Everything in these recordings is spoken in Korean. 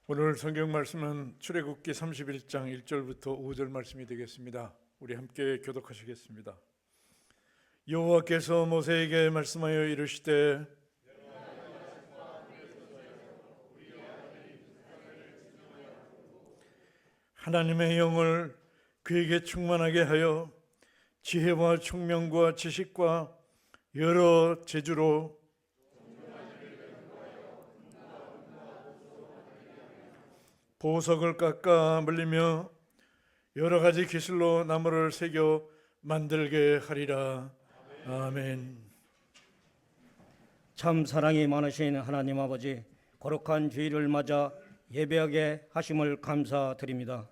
오늘 성경 말씀은 출애굽기 31장 1절부터 5절 말씀이 되겠습니다. 우리 함께 교독하시겠습니다. 여호와께서 모세에게 말씀하여 이르시되 하나님의 영을 그에게 충만하게 하여 지혜와 총명과 지식과 여러 재주로 보석을 깎아 물리며 여러 가지 기술로 나무를 새겨 만들게 하리라. 아멘. 참 사랑이 많으신 하나님 아버지, 거룩한 주일을 맞아 예배하게 하심을 감사드립니다.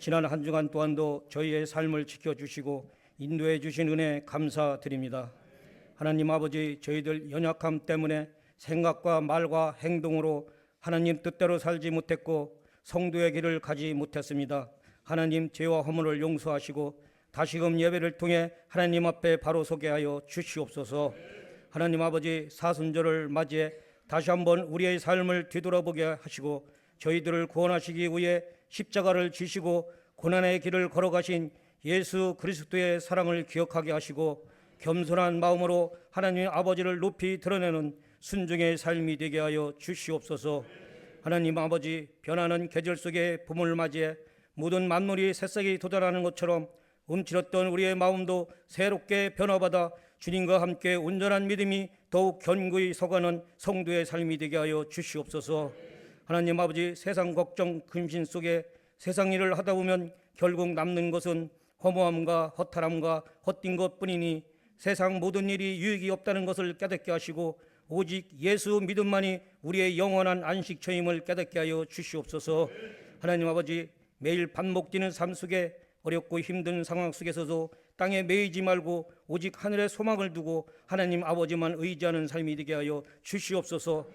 지난 한 주간 또한도 저희의 삶을 지켜주시고 인도해 주신 은혜 감사드립니다. 하나님 아버지, 저희들 연약함 때문에 생각과 말과 행동으로 하나님 뜻대로 살지 못했고 성도의 길을 가지 못했습니다. 하나님, 죄와 허물을 용서하시고 다시금 예배를 통해 하나님 앞에 바로 서게 하여 주시옵소서. 하나님 아버지, 사순절을 맞이해 다시 한번 우리의 삶을 뒤돌아보게 하시고 저희들을 구원하시기 위해 십자가를 지시고 고난의 길을 걸어가신 예수 그리스도의 사랑을 기억하게 하시고 겸손한 마음으로 하나님 아버지를 높이 드러내는 순종의 삶이 되게 하여 주시옵소서. 하나님 아버지, 변하는 계절 속에 봄을 맞이해 모든 만물이 새싹이 돋아나는 것처럼 움츠렸던 우리의 마음도 새롭게 변화받아 주님과 함께 온전한 믿음이 더욱 견고히 서가는 성도의 삶이 되게 하여 주시옵소서. 하나님 아버지, 세상 걱정 근심 속에 세상 일을 하다 보면 결국 남는 것은 허무함과 허탈함과 헛된 것뿐이니 세상 모든 일이 유익이 없다는 것을 깨닫게 하시고 오직 예수 믿음만이 우리의 영원한 안식처임을 깨닫게 하여 주시옵소서. 하나님 아버지, 매일 반복되는 삶 속에 어렵고 힘든 상황 속에서도 땅에 매이지 말고 오직 하늘에 소망을 두고 하나님 아버지만 의지하는 삶이 되게 하여 주시옵소서.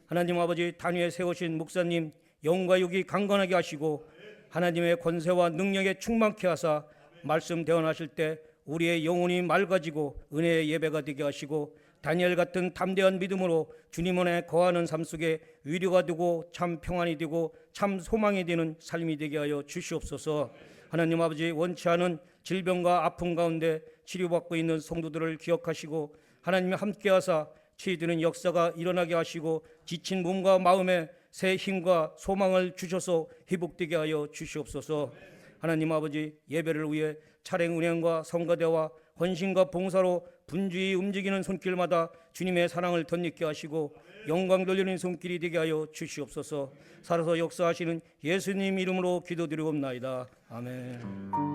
하나님 아버지, 단위에 세우신 목사님 영과 육이 강건하게 하시고 하나님의 권세와 능력에 충만케 하사 말씀 대언하실 때 우리의 영혼이 맑아지고 은혜의 예배가 되게 하시고 다니엘 같은 담대한 믿음으로 주님 안에 거하는 삶 속에 위로가 되고 참 평안이 되고 참 소망이 되는 삶이 되게 하여 주시옵소서. 하나님 아버지, 원치 않은 질병과 아픔 가운데 치료받고 있는 성도들을 기억하시고 하나님이 함께하사 치유되는 역사가 일어나게 하시고 지친 몸과 마음에 새 힘과 소망을 주셔서 회복되게 하여 주시옵소서. 하나님 아버지, 예배를 위해 차례 운행과 성가대와 헌신과 봉사로 분주히 움직이는 손길마다 주님의 사랑을 덧입게 하시고 영광 돌리는 손길이 되게 하여 주시옵소서. 살아서 역사하시는 예수님 이름으로 기도드리옵나이다. 아멘.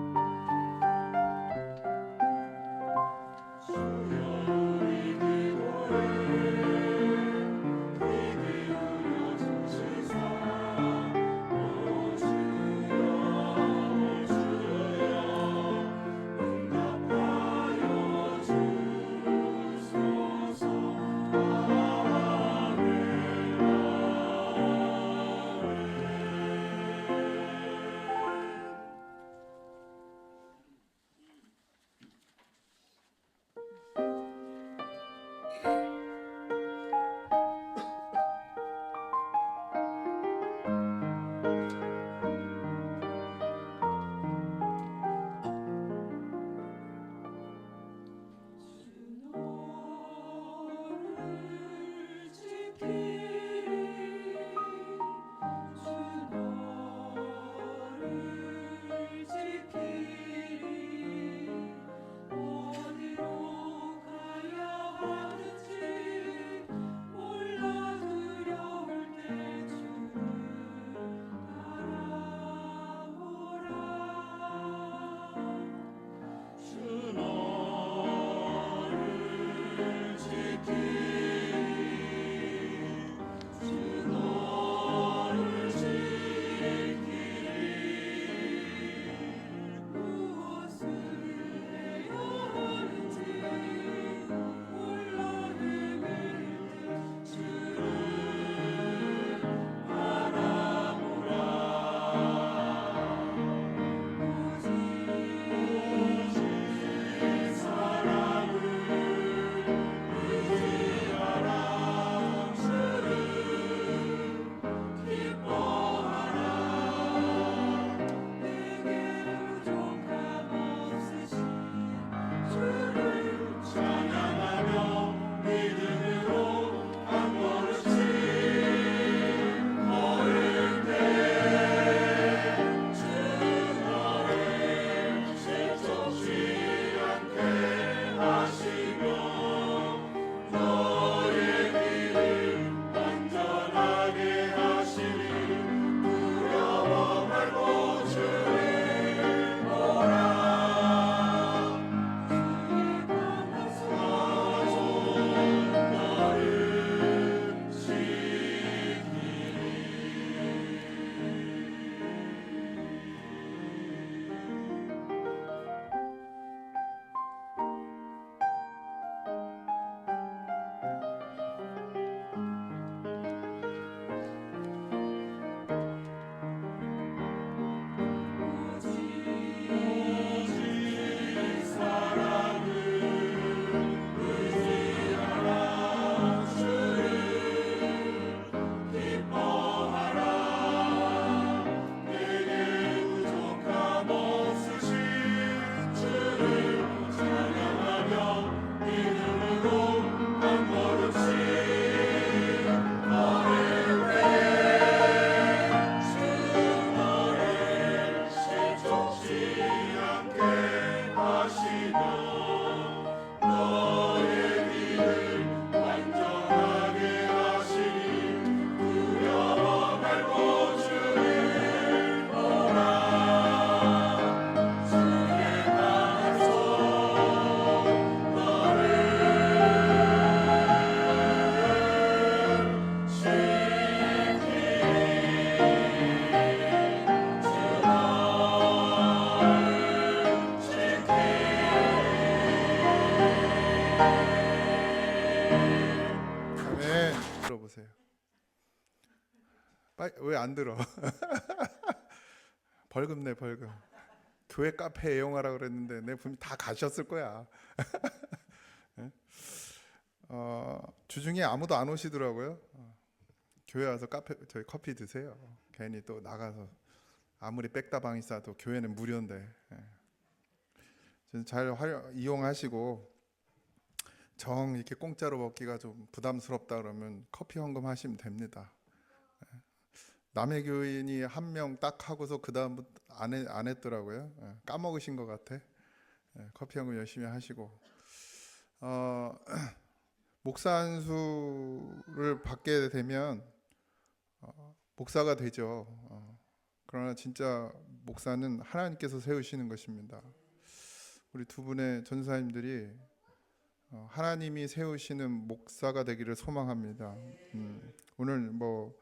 왜 안 들어? 벌금 내 벌금. 교회 카페 애용하라 그랬는데 내 분명 다 가셨을 거야. 주중에 아무도 안 오시더라고요. 교회 와서 저희 커피 드세요. 괜히 또 나가서 아무리 백다방이 싸도 교회는 무료인데. 잘 이용하시고, 정 이렇게 공짜로 먹기가 좀 부담스럽다 그러면 커피 헌금 하시면 됩니다. 남의 교인이 한 명 딱 하고서 그 다음부터 안 했더라고요. 까먹으신 것 같아. 커피 헌금 열심히 하시고, 목사 안수를 받게 되면 목사가 되죠. 그러나 진짜 목사는 하나님께서 세우시는 것입니다. 우리 두 분의 전사님들이 하나님이 세우시는 목사가 되기를 소망합니다. 오늘 뭐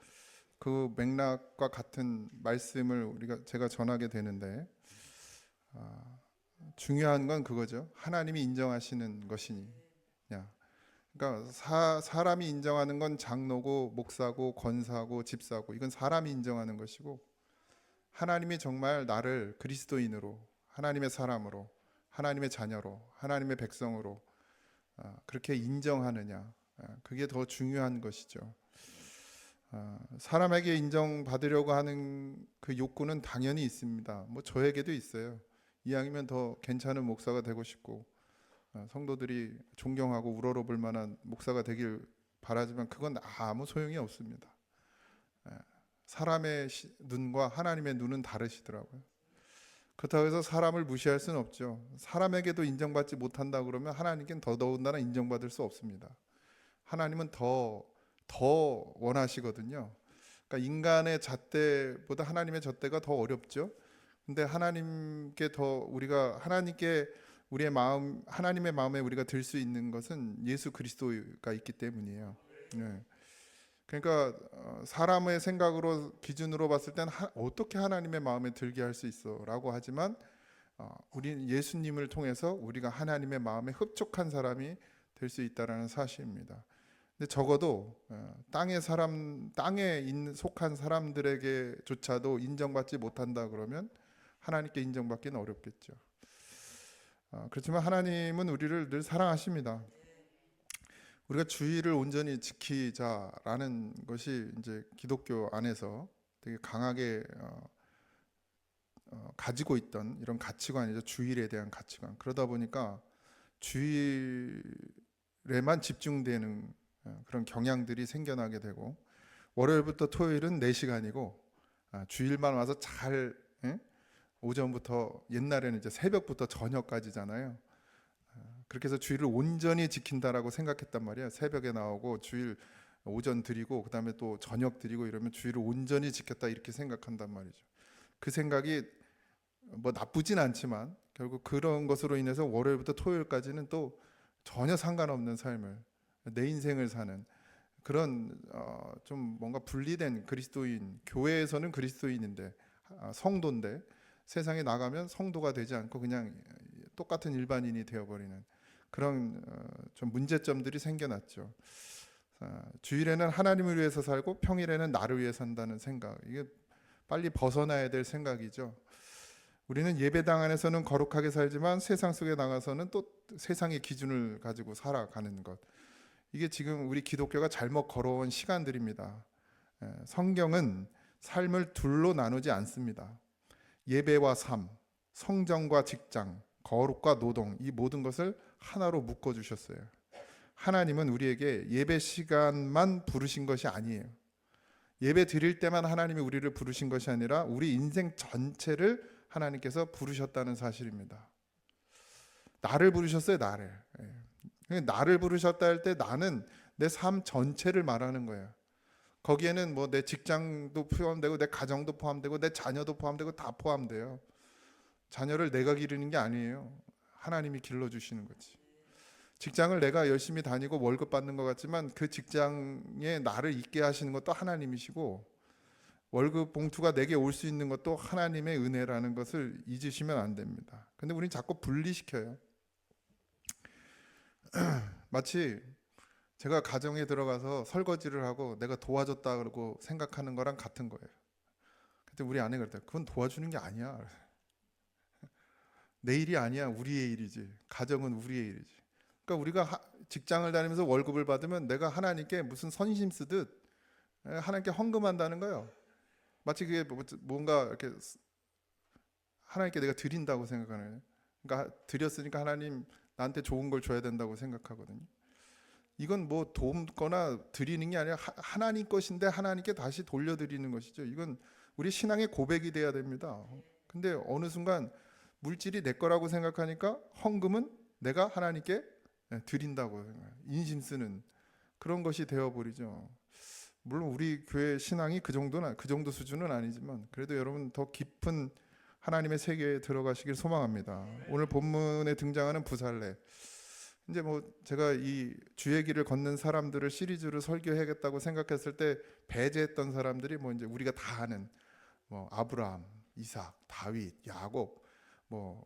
그 맥락과 같은 말씀을 제가 전하게 되는데, 중요한 건 그거죠. 하나님이 인정하시는 것이냐. 그러니까 사람이 인정하는 건 장로고 목사고 권사고 집사고, 이건 사람이 인정하는 것이고, 하나님이 정말 나를 그리스도인으로, 하나님의 사람으로, 하나님의 자녀로, 하나님의 백성으로 그렇게 인정하느냐, 그게 더 중요한 것이죠. 사람에게 인정받으려고 하는 그 욕구는 당연히 있습니다. 뭐 저에게도 있어요. 이왕이면 더 괜찮은 목사가 되고 싶고, 성도들이 존경하고 우러러볼 만한 목사가 되길 바라지만 그건 아무 소용이 없습니다. 사람의 눈과 하나님의 눈은 다르시더라고요. 그렇다고 해서 사람을 무시할 수는 없죠. 사람에게도 인정받지 못한다 그러면 하나님께는 더더군다나 인정받을 수 없습니다. 하나님은 더 원하시거든요. 그러니까 인간의 잣대보다 하나님의 잣대가 더 어렵죠. 근데 하나님께 우리가 하나님께 우리의 마음, 하나님의 마음에 우리가 들 수 있는 것은 예수 그리스도가 있기 때문이에요. 그러니까 사람의 생각으로 기준으로 봤을 때는 어떻게 하나님의 마음에 들게 할 수 있어라고 하지만, 우리는 예수님을 통해서 우리가 하나님의 마음에 흡족한 사람이 될 수 있다라는 사실입니다. 근데 적어도 땅에 속한 사람들에게조차도 인정받지 못한다 그러면 하나님께 인정받기는 어렵겠죠. 그렇지만 하나님은 우리를 늘 사랑하십니다. 우리가 주의를 온전히 지키자라는 것이 이제 기독교 안에서 되게 강하게 가지고 있던 이런 가치관이죠. 주일에 대한 가치관. 그러다 보니까 주일에만 집중되는 그런 경향들이 생겨나게 되고, 월요일부터 토요일은 4시간이고 주일만 와서 오전부터, 옛날에는 이제 새벽부터 저녁까지잖아요. 그렇게 해서 주일을 온전히 지킨다라고 생각했단 말이에요. 새벽에 나오고 주일 오전 드리고 그다음에 또 저녁 드리고 이러면 주일을 온전히 지켰다 이렇게 생각한단 말이죠. 그 생각이 뭐 나쁘진 않지만 결국 그런 것으로 인해서 월요일부터 토요일까지는 또 전혀 상관없는 삶을, 내 인생을 사는 그런 좀 뭔가 분리된 그리스도인, 교회에서는 그리스도인인데 성도인데 세상에 나가면 성도가 되지 않고 그냥 똑같은 일반인이 되어버리는 그런 좀 문제점들이 생겨났죠. 주일에는 하나님을 위해서 살고 평일에는 나를 위해 산다는 생각, 이게 빨리 벗어나야 될 생각이죠. 우리는 예배당 안에서는 거룩하게 살지만 세상 속에 나가서는 또 세상의 기준을 가지고 살아가는 것, 이게 지금 우리 기독교가 잘못 걸어온 시간들입니다. 성경은 삶을 둘로 나누지 않습니다. 예배와 삶, 성정과 직장, 거룩과 노동, 이 모든 것을 하나로 묶어주셨어요. 하나님은 우리에게 예배 시간만 부르신 것이 아니에요. 예배 드릴 때만 하나님이 우리를 부르신 것이 아니라 우리 인생 전체를 하나님께서 부르셨다는 사실입니다. 나를 부르셨어요. 나를 부르셨다 할 때 나는 내 삶 전체를 말하는 거예요. 거기에는 뭐 내 직장도 포함되고 내 가정도 포함되고 내 자녀도 포함되고 다 포함돼요. 자녀를 내가 기르는 게 아니에요. 하나님이 길러주시는 거지. 직장을 내가 열심히 다니고 월급 받는 것 같지만 그 직장에 나를 있게 하시는 것도 하나님이시고, 월급 봉투가 내게 올 수 있는 것도 하나님의 은혜라는 것을 잊으시면 안 됩니다. 근데 우리는 자꾸 분리시켜요. 마치 제가 가정에 들어가서 설거지를 하고 내가 도와줬다고 생각하는 거랑 같은 거예요. 그때 우리 아내가 그랬대요. 그건 도와주는 게 아니야. 내 일이 아니야. 우리의 일이지. 가정은 우리의 일이지. 그러니까 우리가 직장을 다니면서 월급을 받으면 내가 하나님께 무슨 선심 쓰듯 하나님께 헌금한다는 거예요. 마치 그게 뭔가 이렇게 하나님께 내가 드린다고 생각하는 거예요. 그러니까 드렸으니까 하나님 나한테 좋은 걸 줘야 된다고 생각하거든요. 이건 뭐 돕거나 드리는 게 아니라 하나님 것인데 하나님께 다시 돌려드리는 것이죠. 이건 우리 신앙의 고백이 돼야 됩니다. 근데 어느 순간 물질이 내 거라고 생각하니까 헌금은 내가 하나님께 드린다고 생각해요. 인심 쓰는 그런 것이 되어버리죠. 물론 우리 교회 신앙이 그 정도 수준은 아니지만 그래도 여러분 더 깊은 하나님의 세계에 들어가시길 소망합니다. 오늘 본문에 등장하는 부살레. 이제 뭐 제가 이 주의 길을 걷는 사람들을 시리즈로 설교해야겠다고 생각했을 때 배제했던 사람들이 뭐 이제 우리가 다 아는 뭐 아브라함, 이삭, 다윗, 야곱, 뭐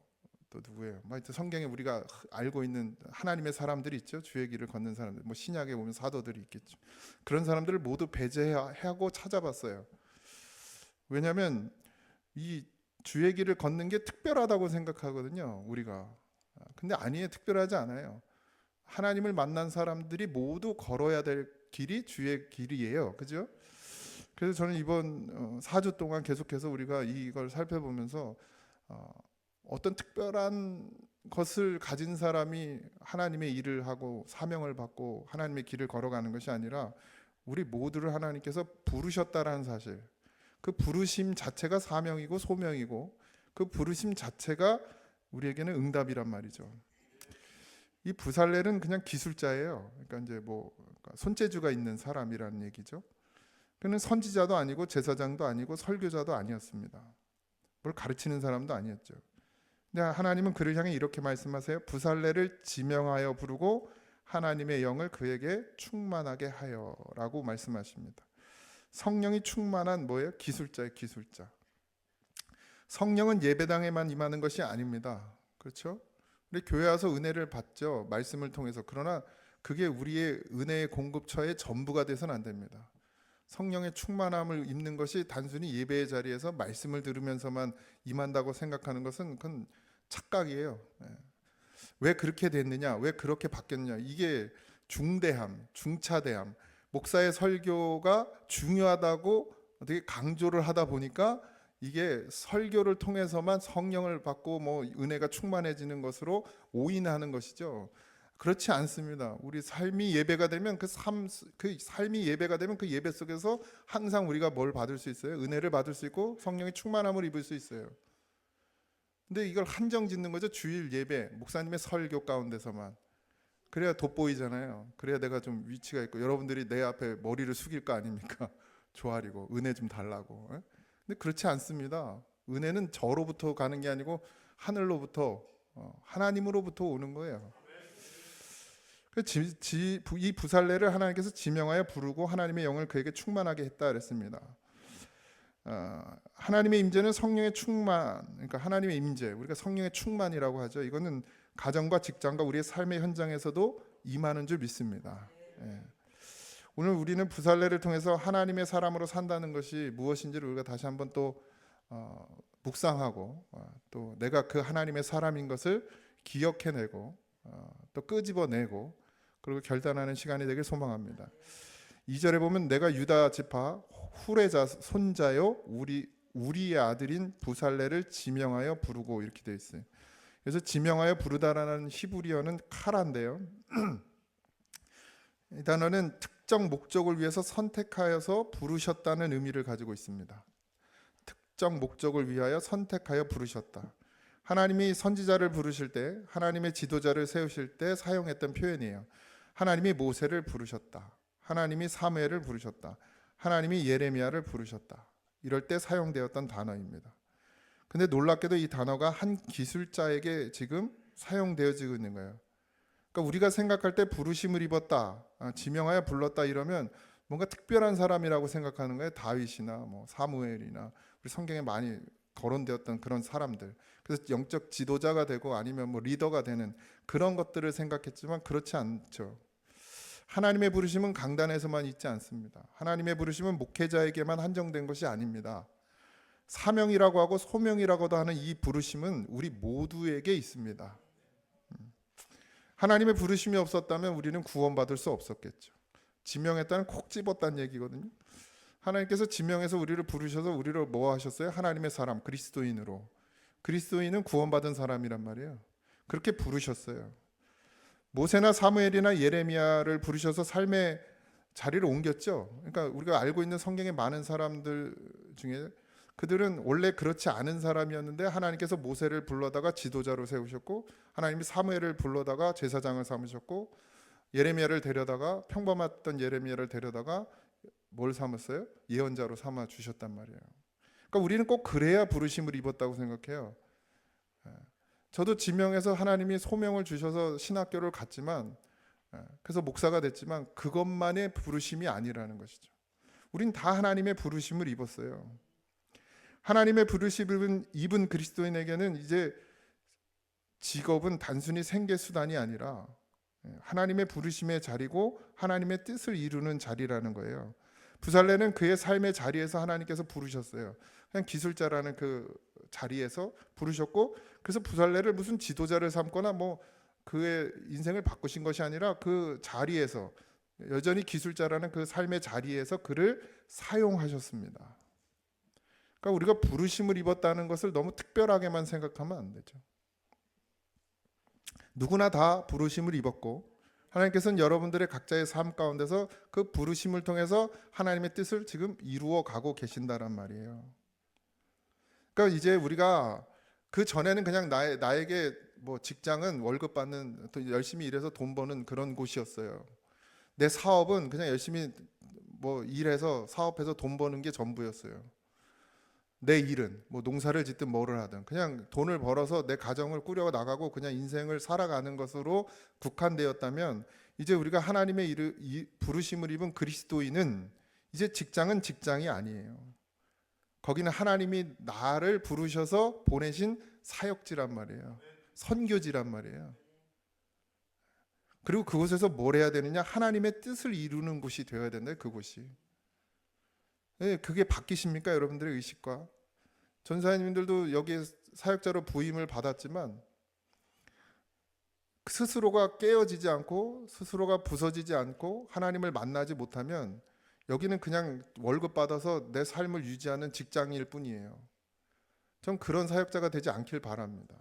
또 누구예요? 뭐 성경에 우리가 알고 있는 하나님의 사람들이 있죠. 주의 길을 걷는 사람들. 뭐 신약에 보면 사도들이 있겠죠. 그런 사람들을 모두 배제하고 찾아봤어요. 왜냐하면 이 주의 길을 걷는 게 특별하다고 생각하거든요. 우리가. 근데 아니에요. 특별하지 않아요. 하나님을 만난 사람들이 모두 걸어야 될 길이 주의 길이에요. 그죠? 그래서 저는 이번 4주 동안 계속해서 우리가 이걸 살펴보면서 어떤 특별한 것을 가진 사람이 하나님의 일을 하고 사명을 받고 하나님의 길을 걸어가는 것이 아니라 우리 모두를 하나님께서 부르셨다라는 사실, 그 부르심 자체가 사명이고 소명이고 그 부르심 자체가 우리에게는 응답이란 말이죠. 이 부살렐은 그냥 기술자예요. 그러니까 이제 뭐 손재주가 있는 사람이라는 얘기죠. 그는 선지자도 아니고 제사장도 아니고 설교자도 아니었습니다. 뭘 가르치는 사람도 아니었죠. 근데 하나님은 그를 향해 이렇게 말씀하세요. 부살렐을 지명하여 부르고 하나님의 영을 그에게 충만하게 하여라고 말씀하십니다. 성령이 충만한 뭐예요? 기술자예요, 기술자. 성령은 예배당에만 임하는 것이 아닙니다. 그렇죠? 우리 교회 와서 은혜를 받죠. 말씀을 통해서. 그러나 그게 우리의 은혜의 공급처의 전부가 돼서는 안 됩니다. 성령의 충만함을 입는 것이 단순히 예배의 자리에서 말씀을 들으면서만 임한다고 생각하는 것은 그건 착각이에요. 왜 그렇게 됐느냐? 왜 그렇게 바뀌었느냐? 이게 중대함, 중차대함, 목사의 설교가 중요하다고 되게 강조를 하다 보니까 이게 설교를 통해서만 성령을 받고 뭐 은혜가 충만해지는 것으로 오인하는 것이죠. 그렇지 않습니다. 우리 삶이 예배가 되면 그 삶이 예배가 되면 그 예배 속에서 항상 우리가 뭘 받을 수 있어요? 은혜를 받을 수 있고 성령의 충만함을 입을 수 있어요. 근데 이걸 한정 짓는 거죠. 주일 예배, 목사님의 설교 가운데서만. 그래야 돋보이잖아요. 그래야 내가 좀 위치가 있고 여러분들이 내 앞에 머리를 숙일 거 아닙니까? 조아리고 은혜 좀 달라고. 근데 그렇지 않습니다. 은혜는 저로부터 가는 게 아니고 하늘로부터 하나님으로부터 오는 거예요. 이 부살렐을 하나님께서 지명하여 부르고 하나님의 영을 그에게 충만하게 했다 그랬습니다. 하나님의 임재는 성령의 충만, 그러니까 하나님의 임재, 우리가 성령의 충만이라고 하죠. 이거는 가정과 직장과 우리의 삶의 현장에서도 임하는 줄 믿습니다. 오늘 우리는 부살렐을 통해서 하나님의 사람으로 산다는 것이 무엇인지를 우리가 다시 한번 또 묵상하고 또 내가 그 하나님의 사람인 것을 기억해내고 또 끄집어내고 그리고 결단하는 시간이 되길 소망합니다. 2절에 보면 내가 유다 지파 후레자 손자요 우리의 아들인 부살렐을 지명하여 부르고 이렇게 되어 있어요. 그래서 지명하여 부르다라는 히브리어는 카라인데요. 이 단어는 특정 목적을 위해서 선택하여서 부르셨다는 의미를 가지고 있습니다. 특정 목적을 위하여 선택하여 부르셨다. 하나님이 선지자를 부르실 때, 하나님의 지도자를 세우실 때 사용했던 표현이에요. 하나님이 모세를 부르셨다. 하나님이 사무엘을 부르셨다. 하나님이 예레미야를 부르셨다. 이럴 때 사용되었던 단어입니다. 근데 놀랍게도 이 단어가 한 기술자에게 지금 사용되어지고 있는 거예요. 그러니까 우리가 생각할 때 부르심을 입었다, 지명하여 불렀다 이러면 뭔가 특별한 사람이라고 생각하는 거예요. 다윗이나 뭐 사무엘이나 우리 성경에 많이 거론되었던 그런 사람들. 그래서 영적 지도자가 되고 아니면 뭐 리더가 되는 그런 것들을 생각했지만 그렇지 않죠. 하나님의 부르심은 강단에서만 있지 않습니다. 하나님의 부르심은 목회자에게만 한정된 것이 아닙니다. 사명이라고 하고 소명이라고도 하는 이 부르심은 우리 모두에게 있습니다. 하나님의 부르심이 없었다면 우리는 구원받을 수 없었겠죠. 지명했다는 콕 집었다는 얘기거든요. 하나님께서 지명해서 우리를 부르셔서 우리를 뭐 하셨어요? 하나님의 사람, 그리스도인으로. 그리스도인은 구원받은 사람이란 말이에요. 그렇게 부르셨어요. 모세나 사무엘이나 예레미야를 부르셔서 삶의 자리를 옮겼죠. 그러니까 우리가 알고 있는 성경의 많은 사람들 중에 그들은 원래 그렇지 않은 사람이었는데 하나님께서 모세를 불러다가 지도자로 세우셨고, 하나님이 사무엘을 불러다가 제사장을 삼으셨고, 예레미야를 데려다가 평범했던 예레미야를 데려다가 뭘 삼았어요? 예언자로 삼아 주셨단 말이에요. 그러니까 우리는 꼭 그래야 부르심을 입었다고 생각해요. 저도 지명해서 하나님이 소명을 주셔서 신학교를 갔지만, 그래서 목사가 됐지만 그것만의 부르심이 아니라는 것이죠. 우린 다 하나님의 부르심을 입었어요. 하나님의 부르심을 입은 그리스도인에게는 이제 직업은 단순히 생계 수단이 아니라 하나님의 부르심의 자리고 하나님의 뜻을 이루는 자리라는 거예요. 부살레는 그의 삶의 자리에서 하나님께서 부르셨어요. 그냥 기술자라는 그 자리에서 부르셨고, 그래서 부살레를 무슨 지도자를 삼거나 뭐 그의 인생을 바꾸신 것이 아니라 그 자리에서, 여전히 기술자라는 그 삶의 자리에서 그를 사용하셨습니다. 그러니까 우리가 부르심을 입었다는 것을 너무 특별하게만 생각하면 안 되죠. 누구나 다 부르심을 입었고, 하나님께서는 여러분들의 각자의 삶 가운데서 그 부르심을 통해서 하나님의 뜻을 지금 이루어 가고 계신다란 말이에요. 그러니까 이제 우리가 그 전에는 그냥 나에게 뭐 직장은 월급 받는, 열심히 일해서 돈 버는 그런 곳이었어요. 내 사업은 그냥 열심히 뭐 일해서 사업해서 돈 버는 게 전부였어요. 내 일은 뭐 농사를 짓든 뭐를 하든 그냥 돈을 벌어서 내 가정을 꾸려 나가고 그냥 인생을 살아가는 것으로 국한되었다면, 이제 우리가 하나님의 부르심을 입은 그리스도인은 이제 직장은 직장이 아니에요. 거기는 하나님이 나를 부르셔서 보내신 사역지란 말이에요. 선교지란 말이에요. 그리고 그곳에서 뭘 해야 되느냐? 하나님의 뜻을 이루는 곳이 되어야 된다. 그곳이. 네, 그게 바뀌십니까? 여러분들의 의식과. 전사님들도 여기에 사역자로 부임을 받았지만 스스로가 깨어지지 않고 스스로가 부서지지 않고 하나님을 만나지 못하면 여기는 그냥 월급 받아서 내 삶을 유지하는 직장일 뿐이에요. 전 그런 사역자가 되지 않길 바랍니다.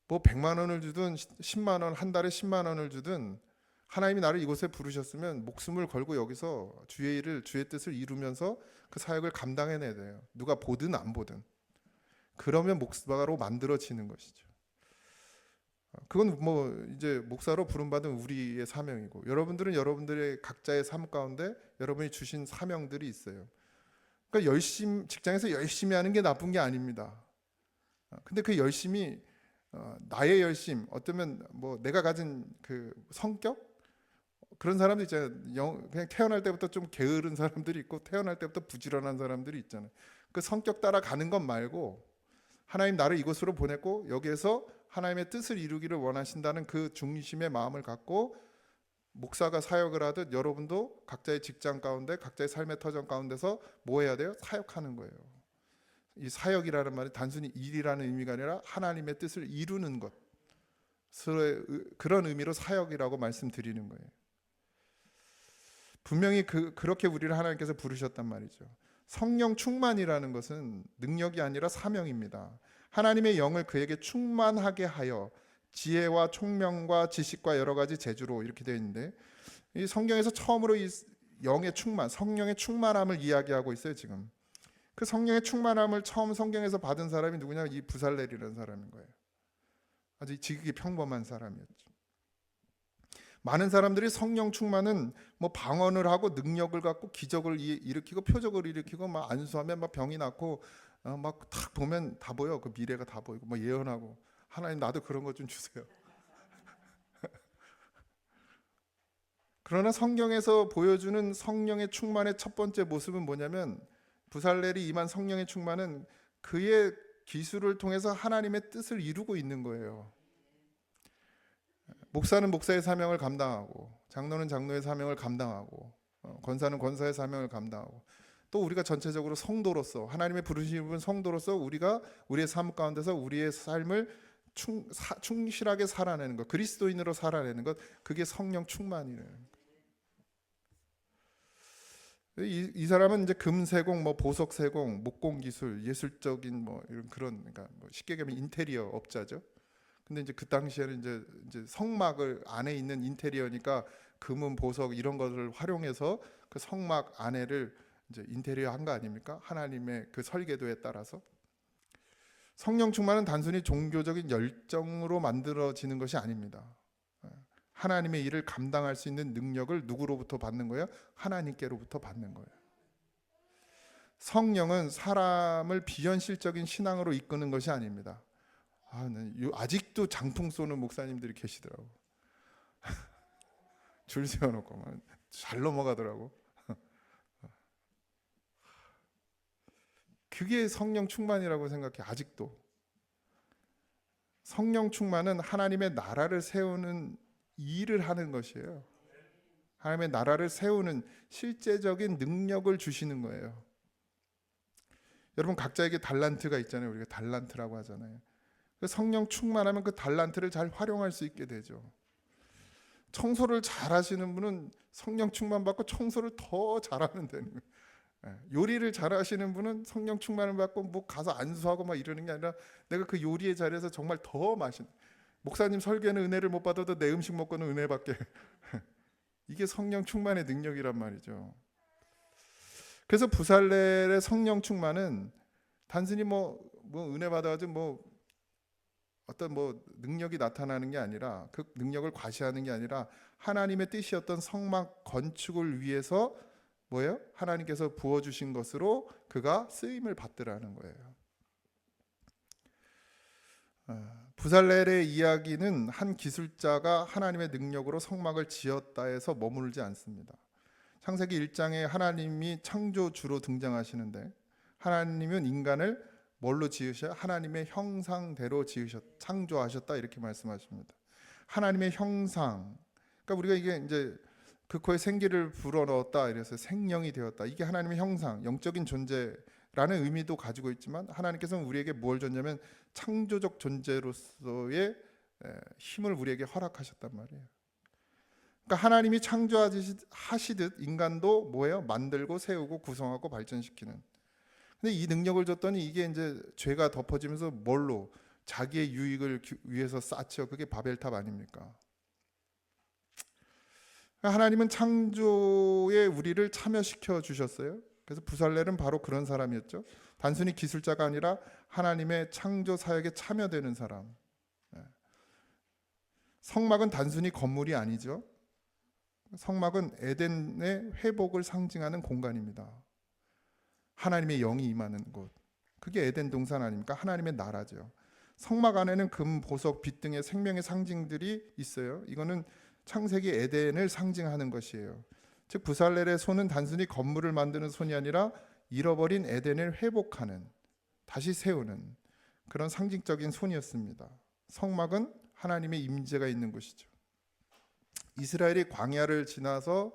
뭐 100만 원을 주든 10만 원, 한 달에 10만 원을 주든 하나님이 나를 이곳에 부르셨으면 목숨을 걸고 여기서 주의 일을, 주의 뜻을 이루면서 그 사역을 감당해내야 돼요. 누가 보든 안 보든. 그러면 목사로 만들어지는 것이죠. 그건 뭐 이제 목사로 부름받은 우리의 사명이고, 여러분들은 여러분들의 각자의 삶 가운데 여러분이 주신 사명들이 있어요. 그러니까 직장에서 열심히 하는 게 나쁜 게 아닙니다. 근데 그 열심이 나의 열심, 어쩌면 뭐 내가 가진 그 성격, 그런 사람들 있잖아요. 그냥 태어날 때부터 좀 게으른 사람들이 있고 태어날 때부터 부지런한 사람들이 있잖아요. 그 성격 따라 가는 것 말고 하나님 나를 이곳으로 보냈고 여기에서 하나님의 뜻을 이루기를 원하신다는 그 중심의 마음을 갖고 목사가 사역을 하듯 여러분도 각자의 직장 가운데 각자의 삶의 터전 가운데서 뭐 해야 돼요? 사역하는 거예요. 이 사역이라는 말이 단순히 일이라는 의미가 아니라 하나님의 뜻을 이루는 것, 그런 의미로 사역이라고 말씀드리는 거예요. 분명히 그렇게 우리를 하나님께서 부르셨단 말이죠. 성령 충만이라는 것은 능력이 아니라 사명입니다. 하나님의 영을 그에게 충만하게 하여 지혜와 총명과 지식과 여러 가지 재주로, 이렇게 되어 있는데, 이 성경에서 처음으로 이 영의 충만, 성령의 충만함을 이야기하고 있어요. 지금 그 성령의 충만함을 처음 성경에서 받은 사람이 누구냐? 이 부살렐이라는 사람인 거예요. 아주 지극히 평범한 사람이었죠. 많은 사람들이 성령 충만은 뭐 방언을 하고 능력을 갖고 기적을 일으키고 표적을 일으키고 막 안수하면 막 병이 낫고 막 탁 보면 다 보여. 그 미래가 다 보이고 뭐 예언하고. 하나님 나도 그런 것 좀 주세요. 그러나 성경에서 보여주는 성령의 충만의 첫 번째 모습은 뭐냐면, 부살렐이 임한 성령의 충만은 그의 기술을 통해서 하나님의 뜻을 이루고 있는 거예요. 목사는 목사의 사명을 감당하고, 장로는 장로의 사명을 감당하고, 권사는 권사의 사명을 감당하고, 또 우리가 전체적으로 성도로서, 하나님의 부르신 분 성도로서 우리가 우리의 삶 가운데서 우리의 삶을 충실하게 살아내는 것, 그리스도인으로 살아내는 것, 그게 성령 충만이에요. 이 사람은 이제 금세공, 뭐 보석세공, 목공 기술, 예술적인 뭐 이런 그런, 그러니까 뭐 쉽게 얘기하면 인테리어 업자죠. 근데 이제 그 당시에는 이제 성막을 안에 있는 인테리어니까 금은 보석 이런 것을 활용해서 그 성막 안에를 이제 인테리어 한 거 아닙니까? 하나님의 그 설계도에 따라서. 성령 충만은 단순히 종교적인 열정으로 만들어지는 것이 아닙니다. 하나님의 일을 감당할 수 있는 능력을 누구로부터 받는 거예요? 하나님께로부터 받는 거예요. 성령은 사람을 비현실적인 신앙으로 이끄는 것이 아닙니다. 아직도 장풍 쏘는 목사님들이 계시더라고. 줄 세워놓고 잘 넘어가더라고. 그게 성령 충만이라고 생각해. 아직도 성령 충만은 하나님의 나라를 세우는 일을 하는 것이에요. 하나님의 나라를 세우는 실제적인 능력을 주시는 거예요. 여러분 각자에게 달란트가 있잖아요. 우리가 달란트라고 하잖아요. 성령 충만하면 그 달란트를 잘 활용할 수 있게 되죠. 청소를 잘 하시는 분은 성령 충만 받고 청소를 더 잘하면 되는 거예요. 요리를 잘 하시는 분은 성령 충만을 받고 뭐 가서 안수하고 막 이러는 게 아니라 내가 그 요리의 자리에서 정말 더 맛있는, 목사님 설교는 은혜를 못 받아도 내 음식 먹고는 은혜 받게. 이게 성령 충만의 능력이란 말이죠. 그래서 부살렐의 성령 충만은 단순히 뭐 은혜 받아가지고 뭐 어떤 뭐 능력이 나타나는 게 아니라, 그 능력을 과시하는 게 아니라 하나님의 뜻이었던 성막 건축을 위해서 뭐예요? 하나님께서 부어주신 것으로 그가 쓰임을 받더라는 거예요. 부살렐의 이야기는 한 기술자가 하나님의 능력으로 성막을 지었다 해서 머무르지 않습니다. 창세기 1장에 하나님이 창조주로 등장하시는데, 하나님은 인간을 뭘로 지으셔? 하나님의 형상대로 창조하셨다 이렇게 말씀하십니다. 하나님의 형상. 그러니까 우리가 이게 이제 그 코에 생기를 불어넣었다 이래서 생명이 되었다. 이게 하나님의 형상, 영적인 존재라는 의미도 가지고 있지만, 하나님께서는 우리에게 뭘 줬냐면 창조적 존재로서의 힘을 우리에게 허락하셨단 말이에요. 그러니까 하나님이 창조하시듯 인간도 뭐예요? 만들고 세우고 구성하고 발전시키는. 근데 이 능력을 줬더니 이게 이제 죄가 덮어지면서 뭘로? 자기의 유익을 위해서 쌓죠. 그게 바벨탑 아닙니까? 하나님은 창조에 우리를 참여시켜 주셨어요. 그래서 부살렐은 바로 그런 사람이었죠. 단순히 기술자가 아니라 하나님의 창조 사역에 참여되는 사람. 성막은 단순히 건물이 아니죠. 성막은 에덴의 회복을 상징하는 공간입니다. 하나님의 영이 임하는 곳. 그게 에덴 동산 아닙니까? 하나님의 나라죠. 성막 안에는 금, 보석, 빛 등의 생명의 상징들이 있어요. 이거는 창세기 에덴을 상징하는 것이에요. 즉 부살렐의 손은 단순히 건물을 만드는 손이 아니라 잃어버린 에덴을 회복하는, 다시 세우는 그런 상징적인 손이었습니다. 성막은 하나님의 임재가 있는 곳이죠. 이스라엘이 광야를 지나서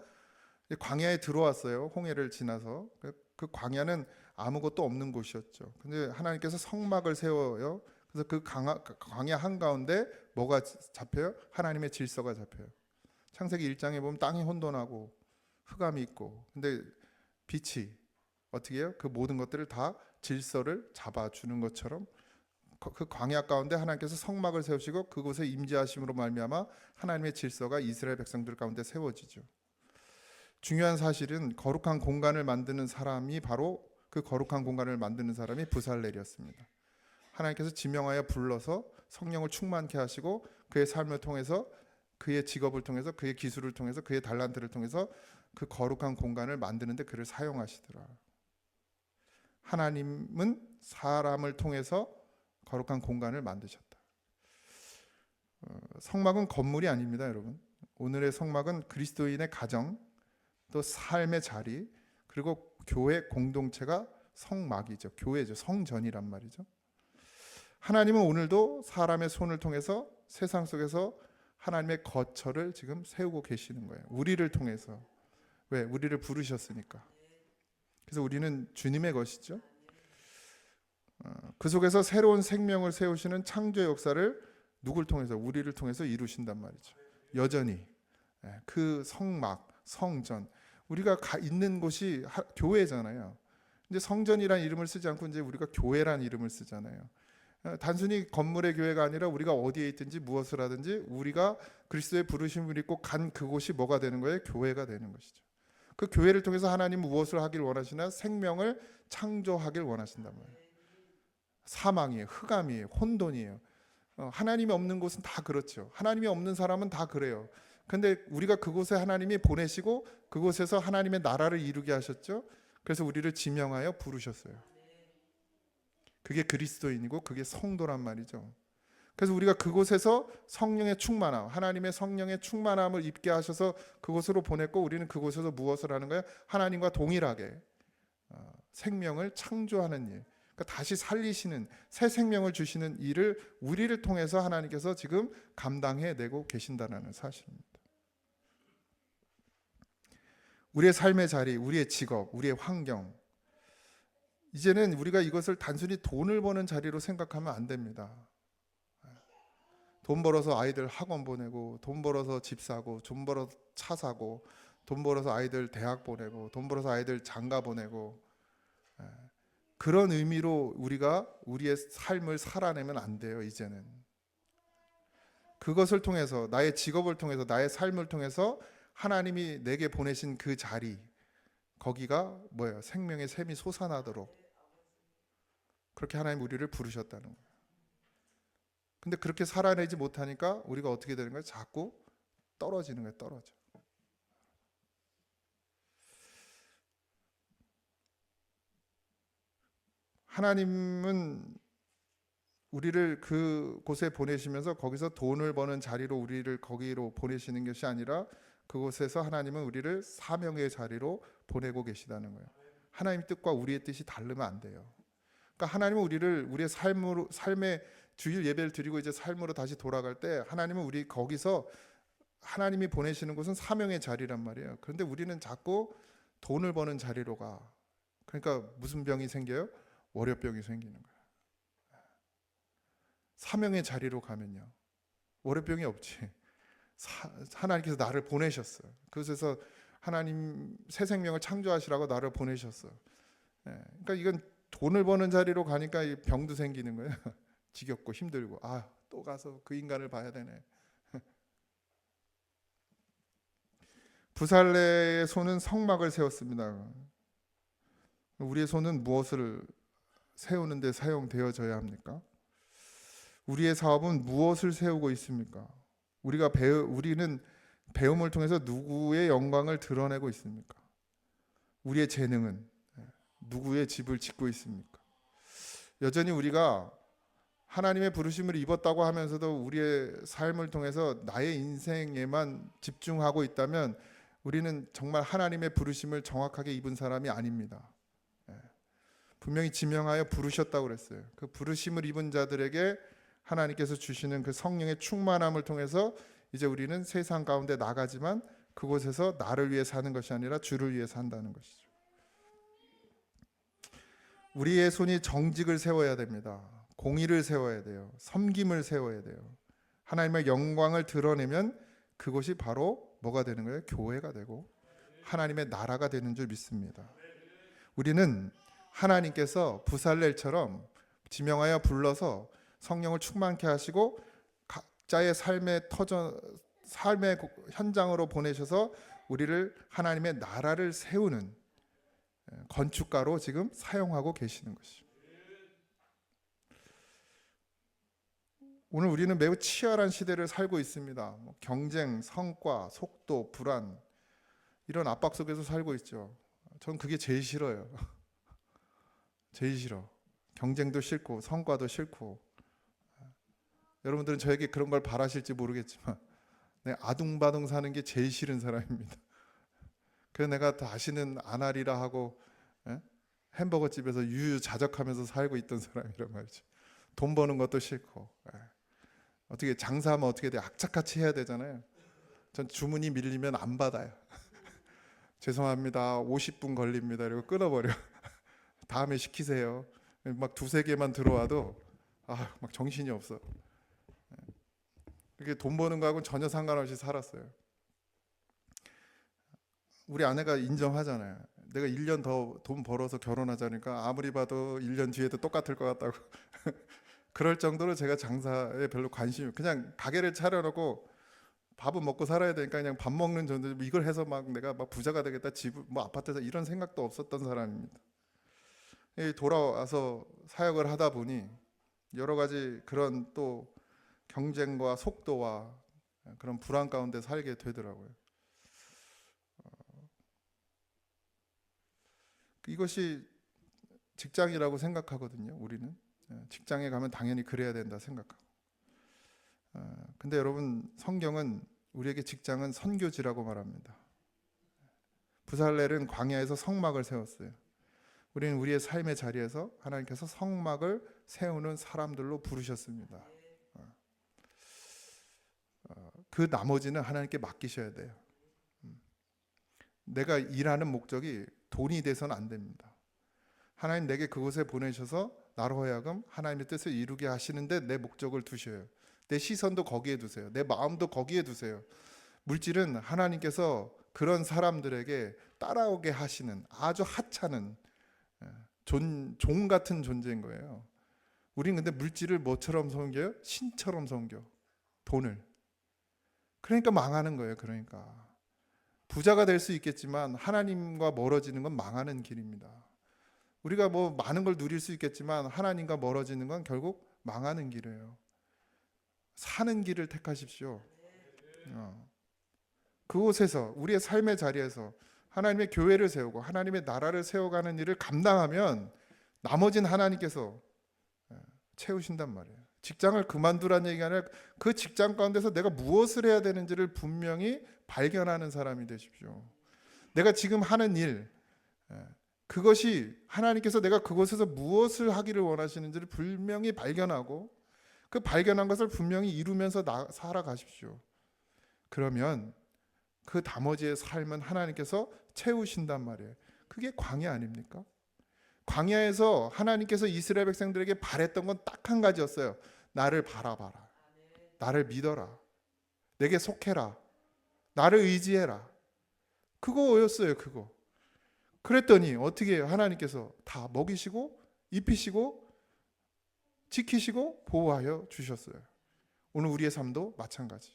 광야에 들어왔어요. 홍해를 지나서. 그 광야는 아무것도 없는 곳이었죠. 근데 하나님께서 성막을 세워요. 그래서 그 광야 한가운데 뭐가 잡혀요? 하나님의 질서가 잡혀요. 창세기 1장에 보면 땅이 혼돈하고 흑암이 있고, 근데 빛이 어떻게 해요? 그 모든 것들을 다 질서를 잡아주는 것처럼 그 광야 가운데 하나님께서 성막을 세우시고 그곳에 임재하심으로 말미암아 하나님의 질서가 이스라엘 백성들 가운데 세워지죠. 중요한 사실은 거룩한 공간을 만드는 사람이 바로 그 거룩한 공간을 만드는 사람이 부살렐이었습니다. 하나님께서 지명하여 불러서 성령을 충만케 하시고 그의 삶을 통해서, 그의 직업을 통해서, 그의 기술을 통해서, 그의 달란트를 통해서 그 거룩한 공간을 만드는데 그를 사용하시더라. 하나님은 사람을 통해서 거룩한 공간을 만드셨다. 성막은 건물이 아닙니다, 여러분. 오늘의 성막은 그리스도인의 가정, 또 삶의 자리, 그리고 교회 공동체가 성막이죠. 교회죠. 성전이란 말이죠. 하나님은 오늘도 사람의 손을 통해서 세상 속에서 하나님의 거처를 지금 세우고 계시는 거예요. 우리를 통해서. 왜? 우리를 부르셨으니까. 그래서 우리는 주님의 것이죠. 그 속에서 새로운 생명을 세우시는 창조의 역사를 누굴 통해서? 우리를 통해서 이루신단 말이죠. 여전히 그 성막, 성전, 우리가 있는 곳이 교회잖아요. 이제 성전이라는 이름을 쓰지 않고 이제 우리가 교회라는 이름을 쓰잖아요. 단순히 건물의 교회가 아니라 우리가 어디에 있든지 무엇을 하든지 우리가 그리스도의 부르심을 입고 간 그곳이 뭐가 되는 거예요? 교회가 되는 것이죠. 그 교회를 통해서 하나님은 무엇을 하길 원하시나? 생명을 창조하길 원하신단 말이에요. 사망이에요, 흑암이에요, 혼돈이에요. 하나님이 없는 곳은 다 그렇죠. 하나님이 없는 사람은 다 그래요. 근데 우리가 그곳에 하나님이 보내시고 그곳에서 하나님의 나라를 이루게 하셨죠. 그래서 우리를 지명하여 부르셨어요. 그게 그리스도인이고 그게 성도란 말이죠. 그래서 우리가 그곳에서 성령의 충만함, 하나님의 성령의 충만함을 입게 하셔서 그곳으로 보냈고, 우리는 그곳에서 무엇을 하는 거예요? 하나님과 동일하게 생명을 창조하는 일, 그러니까 다시 살리시는, 새 생명을 주시는 일을 우리를 통해서 하나님께서 지금 감당해내고 계신다는 사실입니다. 우리의 삶의 자리, 우리의 직업, 우리의 환경, 이제는 우리가 이것을 단순히 돈을 버는 자리로 생각하면 안 됩니다. 돈 벌어서 아이들 학원 보내고, 돈 벌어서 집 사고, 돈 벌어서 차 사고, 돈 벌어서 아이들 대학 보내고, 돈 벌어서 아이들 장가 보내고, 그런 의미로 우리가 우리의 삶을 살아내면 안 돼요. 이제는 그것을 통해서, 나의 직업을 통해서, 나의 삶을 통해서 하나님이 내게 보내신 그 자리, 거기가 뭐예요? 생명의 샘이 솟아나도록 그렇게 하나님 우리를 부르셨다는 거예요. 근데 그렇게 살아내지 못하니까 우리가 어떻게 되는 거예요? 자꾸 떨어지는 거예요. 떨어져. 하나님은 우리를 그곳에 보내시면서 거기서 돈을 버는 자리로 우리를 거기로 보내시는 것이 아니라, 그곳에서 하나님은 우리를 사명의 자리로 보내고 계시다는 거예요. 하나님의 뜻과 우리의 뜻이 다르면 안 돼요. 그러니까 하나님은 우리를 우리의 삶의 주일 예배를 드리고 이제 삶으로 다시 돌아갈 때, 하나님은 우리 거기서, 하나님이 보내시는 곳은 사명의 자리란 말이에요. 그런데 우리는 자꾸 돈을 버는 자리로 가. 그러니까 무슨 병이 생겨요? 월요병이 생기는 거예요. 사명의 자리로 가면요, 월요병이 없지. 하나님께서 나를 보내셨어요. 그곳에서 하나님 새 생명을 창조하시라고 나를 보내셨어요. 그러니까 이건 돈을 버는 자리로 가니까 병도 생기는 거예요. 지겹고 힘들고, 또 가서 그 인간을 봐야 되네. 부살레의 손은 성막을 세웠습니다. 우리의 손은 무엇을 세우는 데 사용되어져야 합니까? 우리의 사업은 무엇을 세우고 있습니까? 우리는 배움을 통해서 누구의 영광을 드러내고 있습니까? 우리의 재능은 누구의 집을 짓고 있습니까? 여전히 우리가 하나님의 부르심을 입었다고 하면서도 우리의 삶을 통해서 나의 인생에만 집중하고 있다면 우리는 정말 하나님의 부르심을 정확하게 입은 사람이 아닙니다. 분명히 지명하여 부르셨다고 그랬어요. 그 부르심을 입은 자들에게 하나님께서 주시는 그 성령의 충만함을 통해서 이제 우리는 세상 가운데 나가지만 그곳에서 나를 위해 사는 것이 아니라 주를 위해 산다는 것이죠. 우리의 손이 정직을 세워야 됩니다. 공의를 세워야 돼요. 섬김을 세워야 돼요. 하나님의 영광을 드러내면 그것이 바로 뭐가 되는 거예요? 교회가 되고 하나님의 나라가 되는 줄 믿습니다. 우리는 하나님께서 부살렐처럼 지명하여 불러서 성령을 충만케 하시고 각자의 삶의 현장으로 보내셔서 우리를 하나님의 나라를 세우는 건축가로 지금 사용하고 계시는 것이죠. 오늘 우리는 매우 치열한 시대를 살고 있습니다. 경쟁, 성과, 속도, 불안, 이런 압박 속에서 살고 있죠. 전 그게 제일 싫어요. 제일 싫어. 경쟁도 싫고 성과도 싫고. 여러분들은 저에게 그런 걸 바라실지 모르겠지만 아둥바둥 사는 게 제일 싫은 사람입니다. 그래서 내가 다시는 안 하리라 하고 햄버거 집에서 유유자적하면서 살고 있던 사람이란 말이죠. 돈 버는 것도 싫고 어떻게 장사하면 어떻게 돼? 악착같이 해야 되잖아요. 전 주문이 밀리면 안 받아요. 죄송합니다. 50분 걸립니다. 이러고 끊어버려. 다음에 시키세요. 막 두세 개만 들어와도 막 정신이 없어. 그게 돈 버는 거하고는 전혀 상관없이 살았어요. 우리 아내가 인정하잖아요. 내가 1년 더 돈 벌어서 결혼하자니까 아무리 봐도 1년 뒤에도 똑같을 것 같다고. 그럴 정도로 제가 장사에 별로 관심이, 그냥 가게를 차려놓고 밥은 먹고 살아야 되니까 그냥 밥 먹는 정도, 이걸 해서 막 내가 막 부자가 되겠다, 집 뭐 아파트에서 이런 생각도 없었던 사람입니다. 돌아와서 사역을 하다 보니 여러 가지 그런 또 경쟁과 속도와 그런 불안 가운데 살게 되더라고요. 이것이 직장이라고 생각하거든요. 우리는 직장에 가면 당연히 그래야 된다 생각하고. 근데 여러분, 성경은 우리에게 직장은 선교지라고 말합니다. 부살렐은 광야에서 성막을 세웠어요. 우리는 우리의 삶의 자리에서 하나님께서 성막을 세우는 사람들로 부르셨습니다. 그 나머지는 하나님께 맡기셔야 돼요. 내가 일하는 목적이 돈이 돼서는 안 됩니다. 하나님 내게 그곳에 보내셔서 나로 하여금 하나님의 뜻을 이루게 하시는데 내 목적을 두셔요. 내 시선도 거기에 두세요. 내 마음도 거기에 두세요. 물질은 하나님께서 그런 사람들에게 따라오게 하시는 아주 하찮은 종 같은 존재인 거예요. 우린 근데 물질을 뭐처럼 섬겨요? 신처럼 섬겨. 돈을. 그러니까 망하는 거예요. 그러니까 부자가 될 수 있겠지만 하나님과 멀어지는 건 망하는 길입니다. 우리가 뭐 많은 걸 누릴 수 있겠지만 하나님과 멀어지는 건 결국 망하는 길이에요. 사는 길을 택하십시오. 그곳에서 우리의 삶의 자리에서 하나님의 교회를 세우고 하나님의 나라를 세워가는 일을 감당하면 나머지는 하나님께서 채우신단 말이에요. 직장을 그만두라는 얘기가 아니라 그 직장 가운데서 내가 무엇을 해야 되는지를 분명히 발견하는 사람이 되십시오. 내가 지금 하는 일, 그것이 하나님께서 내가 그곳에서 무엇을 하기를 원하시는지를 분명히 발견하고 그 발견한 것을 분명히 이루면서 살아가십시오. 그러면 그 나머지의 삶은 하나님께서 채우신단 말이에요. 그게 광야 아닙니까? 광야에서 하나님께서 이스라엘 백성들에게 바랬던 건 딱 한 가지였어요. 나를 바라봐라. 나를 믿어라. 내게 속해라. 나를 의지해라. 그거였어요. 그거. 그랬더니 어떻게 해요? 하나님께서 다 먹이시고 입히시고 지키시고 보호하여 주셨어요. 오늘 우리의 삶도 마찬가지.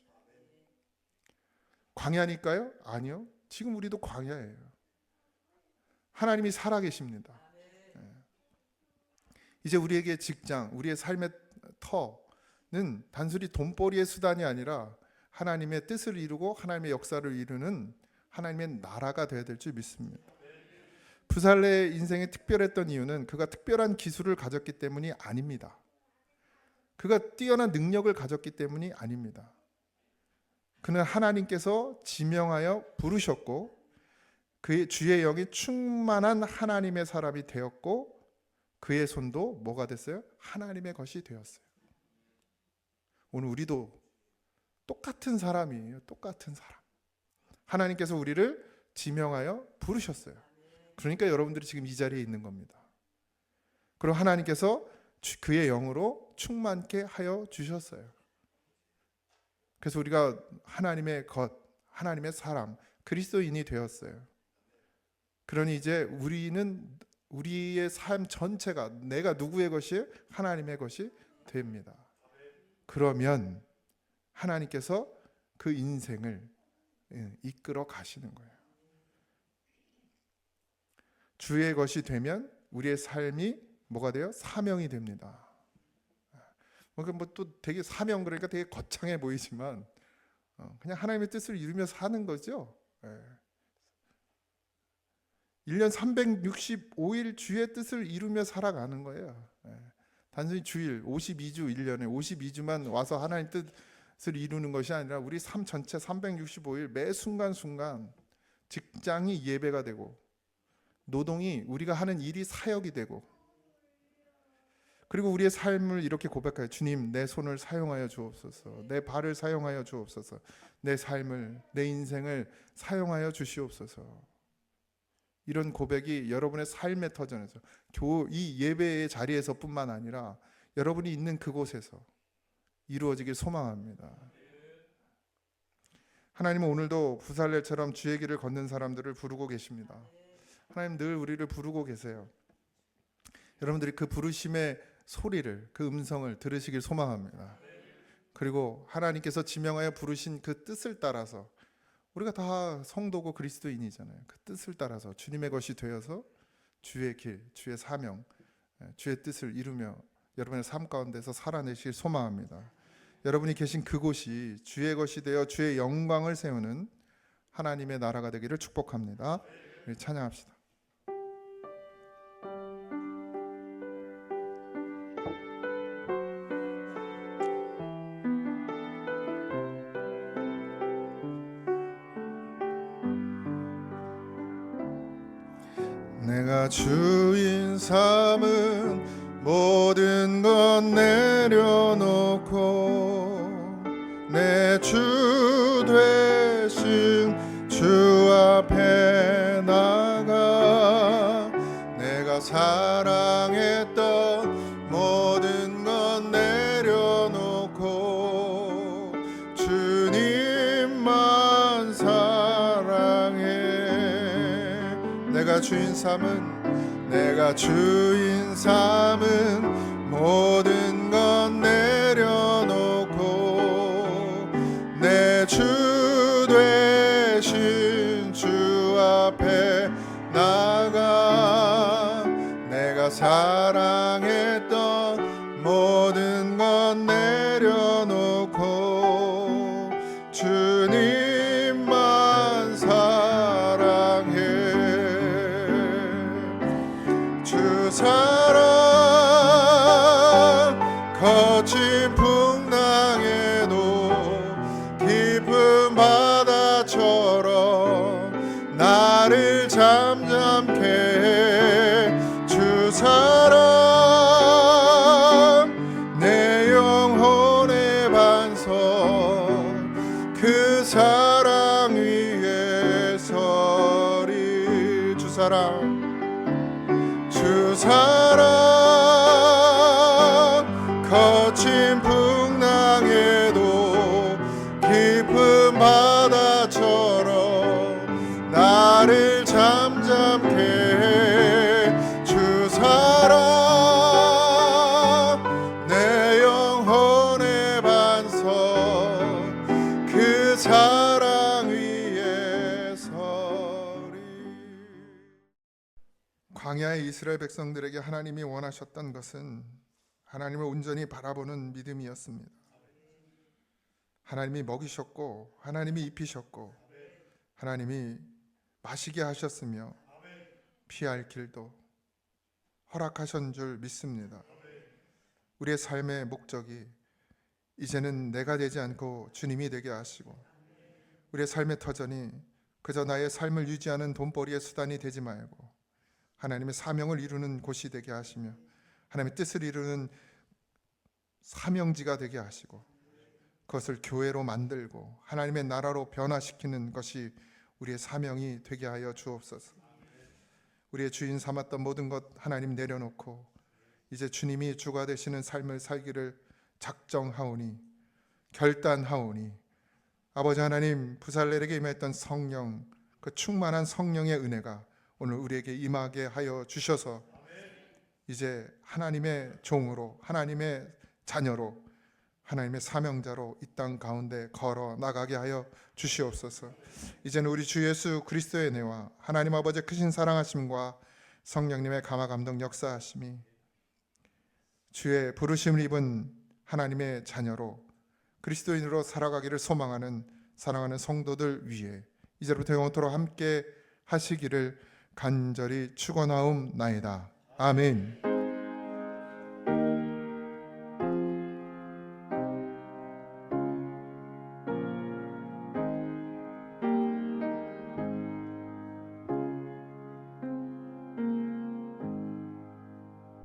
광야니까요? 아니요. 지금 우리도 광야예요. 하나님이 살아계십니다. 이제 우리에게 직장, 우리의 삶의 터는 단순히 돈벌이의 수단이 아니라 하나님의 뜻을 이루고 하나님의 역사를 이루는 하나님의 나라가 되어야 될 줄 믿습니다. 부살레의 인생이 특별했던 이유는 그가 특별한 기술을 가졌기 때문이 아닙니다. 그가 뛰어난 능력을 가졌기 때문이 아닙니다. 그는 하나님께서 지명하여 부르셨고 그의 주의 영이 충만한 하나님의 사람이 되었고 그의 손도 뭐가 됐어요? 하나님의 것이 되었어요. 오늘 우리도 똑같은 사람이에요. 똑같은 사람. 하나님께서 우리를 지명하여 부르셨어요. 그러니까 여러분들이 지금 이 자리에 있는 겁니다. 그리고 하나님께서 그의 영으로 충만케 하여 주셨어요. 그래서 우리가 하나님의 것, 하나님의 사람, 그리스도인이 되었어요. 그러니 이제 우리는 우리의 삶 전체가 내가 누구의 것이에요? 하나님의 것이 됩니다. 그러면 하나님께서 그 인생을 이끌어 가시는 거예요. 주의 것이 되면 우리의 삶이 뭐가 돼요? 사명이 됩니다. 뭐 또 되게 사명 그러니까 되게 거창해 보이지만 그냥 하나님의 뜻을 이루며 사는 거죠. 1년 365일 주의 뜻을 이루며 살아가는 거예요. 단순히 주일 52주 1년에 52주만 와서 하나님 뜻을 이루는 것이 아니라 우리 삶 전체 365일 매 순간순간 직장이 예배가 되고 노동이 우리가 하는 일이 사역이 되고 그리고 우리의 삶을 이렇게 고백해요. 주님, 내 손을 사용하여 주옵소서. 내 발을 사용하여 주옵소서. 내 삶을, 내 인생을 사용하여 주시옵소서. 이런 고백이 여러분의 삶의 터전에서, 이 예배의 자리에서뿐만 아니라 여러분이 있는 그곳에서 이루어지길 소망합니다. 하나님은 오늘도 부살렐처럼 주의 길을 걷는 사람들을 부르고 계십니다. 하나님 늘 우리를 부르고 계세요. 여러분들이 그 부르심의 소리를, 그 음성을 들으시길 소망합니다. 그리고 하나님께서 지명하여 부르신 그 뜻을 따라서, 우리가 다 성도고 그리스도인이잖아요. 그 뜻을 따라서 주님의 것이 되어서 주의 길, 주의 사명, 주의 뜻을 이루며 여러분의 삶 가운데서 살아내실 소망합니다. 여러분이 계신 그곳이 주의 것이 되어 주의 영광을 세우는 하나님의 나라가 되기를 축복합니다. 우리 찬양합시다. 내가 주인 삼은 모든 것 내려놓고 내 주 되신 주 앞에 나가 내가 사랑했던 모든 것 내려놓고 주님만 사랑해. 내가 주인 삼은 모든 것 내려놓고 내 주 되신 주 앞에 나가 내가 사랑했던 모든 것 내려놓고 주님만 사랑해. 주 사랑 거친 풍랑에도 깊은 바다처럼 나를 잠잠케 해. 주 사랑 내 영혼의 반석 그 사랑 위에 서리. 주 사랑 거친 풍랑에도 깊은 바다처럼 나를 잠잠케 해. 주 사랑 내 영혼의 반석 그 사랑 위에 서리. 광야의 이스라엘 백성들에게 하나님이 원하셨던 것은 하나님을 온전히 바라보는 믿음이었습니다. 하나님이 먹이셨고 하나님이 입히셨고 하나님이 마시게 하셨으며 피할 길도 허락하신 줄 믿습니다. 우리의 삶의 목적이 이제는 내가 되지 않고 주님이 되게 하시고 우리의 삶의 터전이 그저 나의 삶을 유지하는 돈벌이의 수단이 되지 말고 하나님의 사명을 이루는 곳이 되게 하시며 하나님의 뜻을 이루는 사명지가 되게 하시고 그것을 교회로 만들고 하나님의 나라로 변화시키는 것이 우리의 사명이 되게 하여 주옵소서. 우리의 주인 삼았던 모든 것 하나님 내려놓고 이제 주님이 주가 되시는 삶을 살기를 작정하오니 결단하오니 아버지 하나님 부살렐에게 임했던 성령 그 충만한 성령의 은혜가 오늘 우리에게 임하게 하여 주셔서 이제 하나님의 종으로 하나님의 자녀로 하나님의 사명자로 이 땅 가운데 걸어 나가게 하여 주시옵소서. 이제는 우리 주 예수 그리스도의 은혜와 하나님 아버지의 크신 사랑하심과 성령님의 감화 감동 역사하심이 주의 부르심을 입은 하나님의 자녀로 그리스도인으로 살아가기를 소망하는 사랑하는 성도들 위해 이제부터 영원토록 함께 하시기를 간절히 축원하옵나이다. 아멘.